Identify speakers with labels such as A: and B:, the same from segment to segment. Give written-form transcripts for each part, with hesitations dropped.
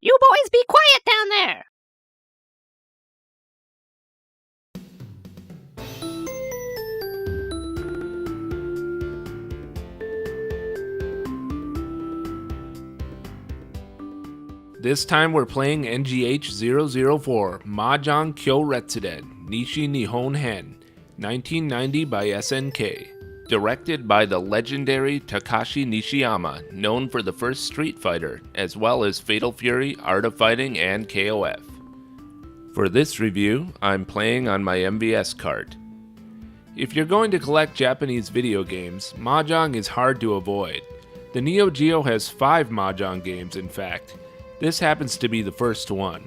A: You boys be quiet down there!
B: This time we're playing NGH-004, Mahjong Kyoretsuden, Nishi Nihon Hen, 1990 by SNK. Directed by the legendary Takashi Nishiyama, known for the first Street Fighter, as well as Fatal Fury, Art of Fighting, and KOF. For this review, I'm playing on my MVS cart. If you're going to collect Japanese video games, Mahjong is hard to avoid. The Neo Geo has 5 Mahjong games, in fact. This happens to be the first one.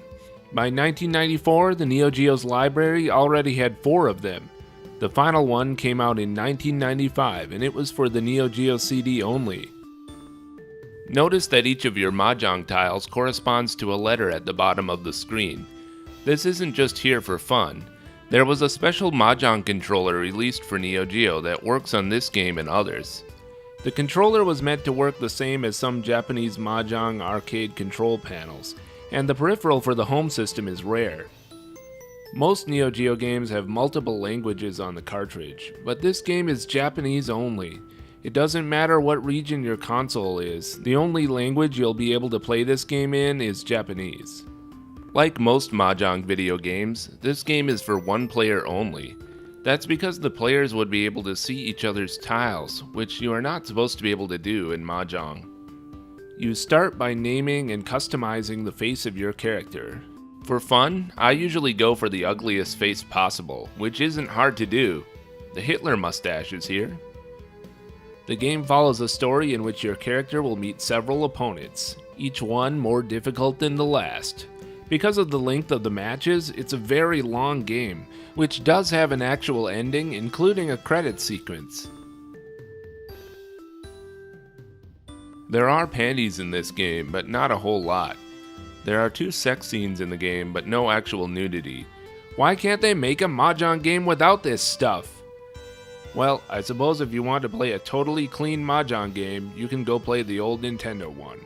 B: By 1994, the Neo Geo's library already had 4 of them. The final one came out in 1995, and it was for the Neo Geo CD only. Notice that each of your Mahjong tiles corresponds to a letter at the bottom of the screen. This isn't just here for fun. There was a special Mahjong controller released for Neo Geo that works on this game and others. The controller was meant to work the same as some Japanese Mahjong arcade control panels, and the peripheral for the home system is rare. Most Neo Geo games have multiple languages on the cartridge, but this game is Japanese only. It doesn't matter what region your console is, the only language you'll be able to play this game in is Japanese. Like most Mahjong video games, this game is for one player only. That's because the players would be able to see each other's tiles, which you are not supposed to be able to do in Mahjong. You start by naming and customizing the face of your character. For fun, I usually go for the ugliest face possible, which isn't hard to do. The Hitler mustache is here. The game follows a story in which your character will meet several opponents, each one more difficult than the last. Because of the length of the matches, it's a very long game, which does have an actual ending, including a credit sequence. There are panties in this game, but not a whole lot. There are 2 sex scenes in the game, but no actual nudity. Why can't they make a Mahjong game without this stuff? Well, I suppose if you want to play a totally clean Mahjong game, you can go play the old Nintendo one.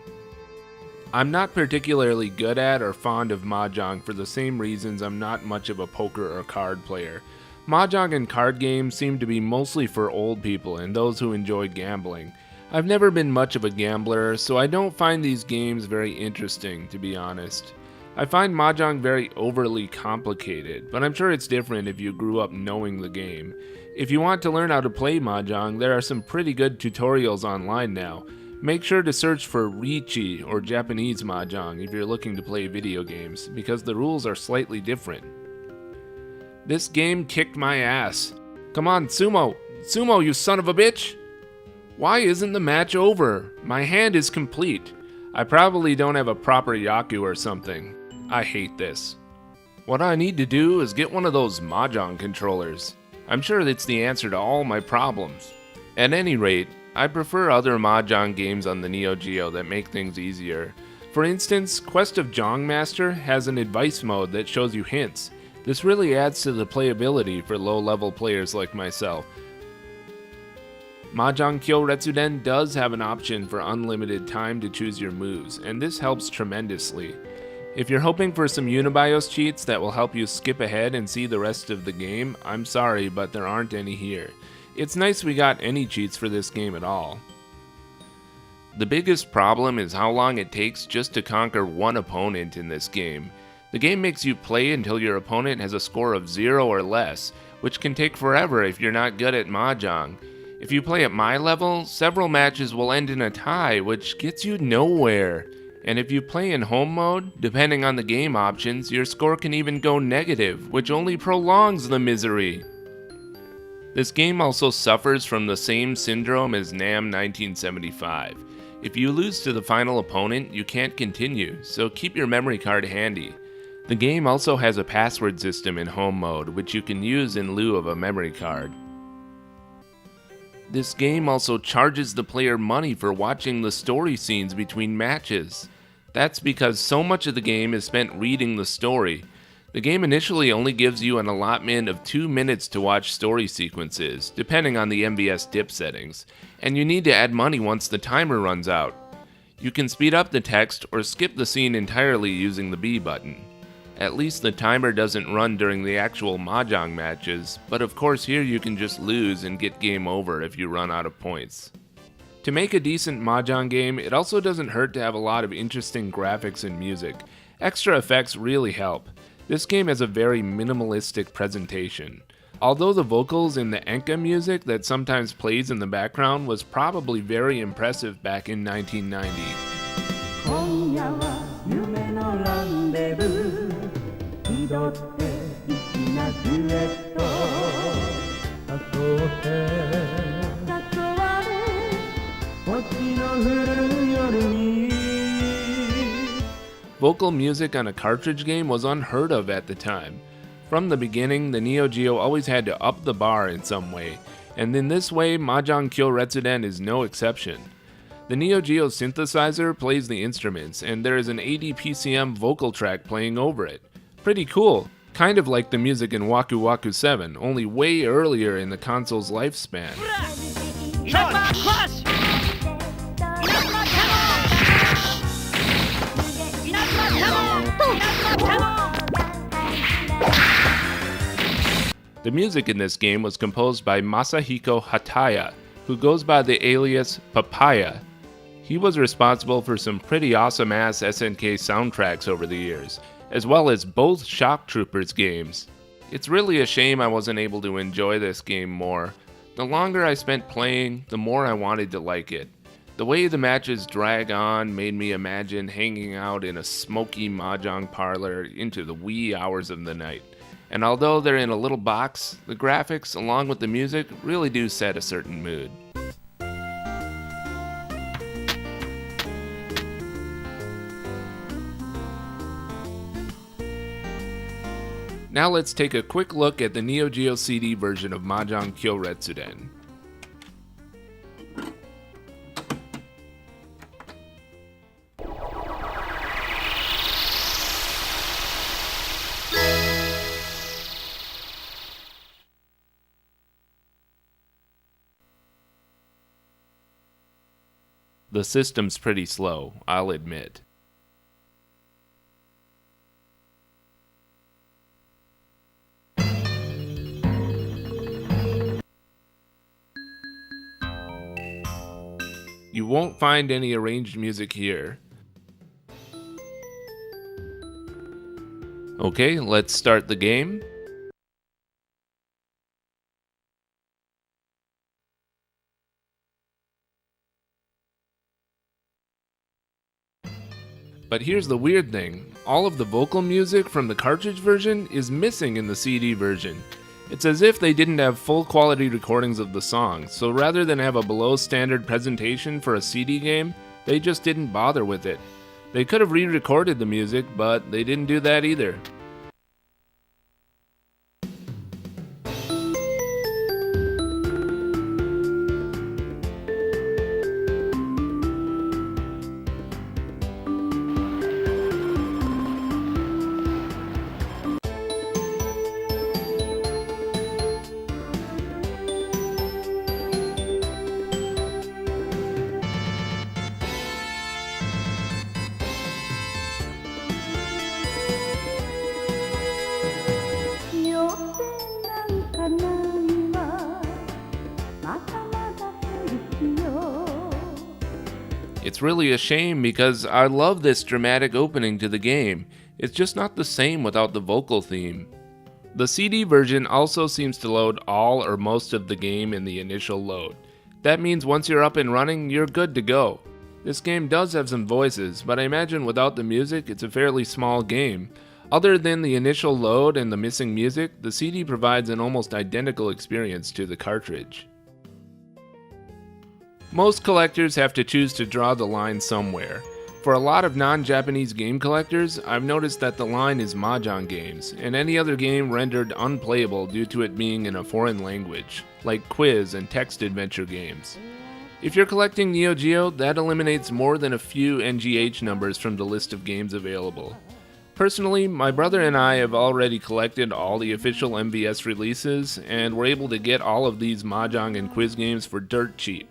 B: I'm not particularly good at or fond of Mahjong for the same reasons I'm not much of a poker or card player. Mahjong and card games seem to be mostly for old people and those who enjoy gambling. I've never been much of a gambler, so I don't find these games very interesting, to be honest. I find Mahjong very overly complicated, but I'm sure it's different if you grew up knowing the game. If you want to learn how to play Mahjong, there are some pretty good tutorials online now. Make sure to search for Riichi or Japanese Mahjong if you're looking to play video games, because the rules are slightly different. This game kicked my ass. Come on, Sumo! Sumo, you son of a bitch! Why isn't the match over? My hand is complete. I probably don't have a proper Yaku or something. I hate this. What I need to do is get one of those Mahjong controllers. I'm sure that's the answer to all my problems. At any rate, I prefer other Mahjong games on the Neo Geo that make things easier. For instance, Quest of Jongmaster has an advice mode that shows you hints. This really adds to the playability for low-level players like myself. Mahjong Kyoretsuden does have an option for unlimited time to choose your moves, and this helps tremendously. If you're hoping for some Unibios cheats that will help you skip ahead and see the rest of the game, I'm sorry, but there aren't any here. It's nice we got any cheats for this game at all. The biggest problem is how long it takes just to conquer one opponent in this game. The game makes you play until your opponent has a score of 0 or less, which can take forever if you're not good at Mahjong. If you play at my level, several matches will end in a tie, which gets you nowhere. And if you play in home mode, depending on the game options, your score can even go negative, which only prolongs the misery. This game also suffers from the same syndrome as NAM 1975. If you lose to the final opponent, you can't continue, so keep your memory card handy. The game also has a password system in home mode, which you can use in lieu of a memory card. This game also charges the player money for watching the story scenes between matches. That's because so much of the game is spent reading the story. The game initially only gives you an allotment of 2 minutes to watch story sequences, depending on the MVS dip settings, and you need to add money once the timer runs out. You can speed up the text or skip the scene entirely using the B button. At least the timer doesn't run during the actual Mahjong matches, but of course here you can just lose and get game over if you run out of points. To make a decent Mahjong game, it also doesn't hurt to have a lot of interesting graphics and music. Extra effects really help. This game has a very minimalistic presentation. Although the vocals in the enka music that sometimes plays in the background was probably very impressive back in 1990. Vocal music on a cartridge game was unheard of at the time. From the beginning, the Neo Geo always had to up the bar in some way, and in this way, Mahjong Kyoretsuden is no exception. The Neo Geo synthesizer plays the instruments, and there is an 80 PCM vocal track playing over it. Pretty cool, kind of like the music in Waku Waku 7, only way earlier in the console's lifespan. The music in this game was composed by Masahiko Hataya, who goes by the alias Papaya. He was responsible for some pretty awesome-ass SNK soundtracks over the years, as well as both Shock Troopers games. It's really a shame I wasn't able to enjoy this game more. The longer I spent playing, the more I wanted to like it. The way the matches drag on made me imagine hanging out in a smoky mahjong parlor into the wee hours of the night. And although they're in a little box, the graphics, along with the music, really do set a certain mood. Now let's take a quick look at the Neo Geo CD version of Mahjong Kyoretsuden. The system's pretty slow, I'll admit. You won't find any arranged music here. Okay, let's start the game. But here's the weird thing, all of the vocal music from the cartridge version is missing in the CD version. It's as if they didn't have full quality recordings of the songs, so rather than have a below standard presentation for a CD game, they just didn't bother with it. They could have re-recorded the music, but they didn't do that either. It's really a shame because I love this dramatic opening to the game. It's just not the same without the vocal theme. The CD version also seems to load all or most of the game in the initial load. That means once you're up and running, you're good to go. This game does have some voices, but I imagine without the music, it's a fairly small game. Other than the initial load and the missing music, the CD provides an almost identical experience to the cartridge. Most collectors have to choose to draw the line somewhere. For a lot of non-Japanese game collectors, I've noticed that the line is Mahjong games, and any other game rendered unplayable due to it being in a foreign language, like quiz and text adventure games. If you're collecting Neo Geo, that eliminates more than a few NGH numbers from the list of games available. Personally, my brother and I have already collected all the official MVS releases, and were able to get all of these Mahjong and quiz games for dirt cheap.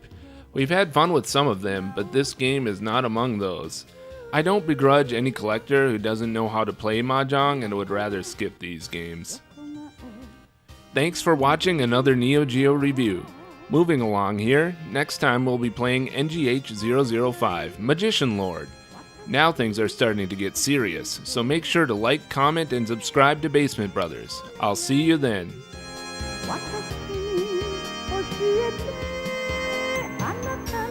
B: We've had fun with some of them, but this game is not among those. I don't begrudge any collector who doesn't know how to play Mahjong and would rather skip these games. Thanks for watching another Neo Geo review. Moving along here, next time we'll be playing NGH-005, Magician Lord. Now things are starting to get serious, so make sure to like, comment, and subscribe to Basement Brothers. I'll see you then.
C: 私教えてあなたの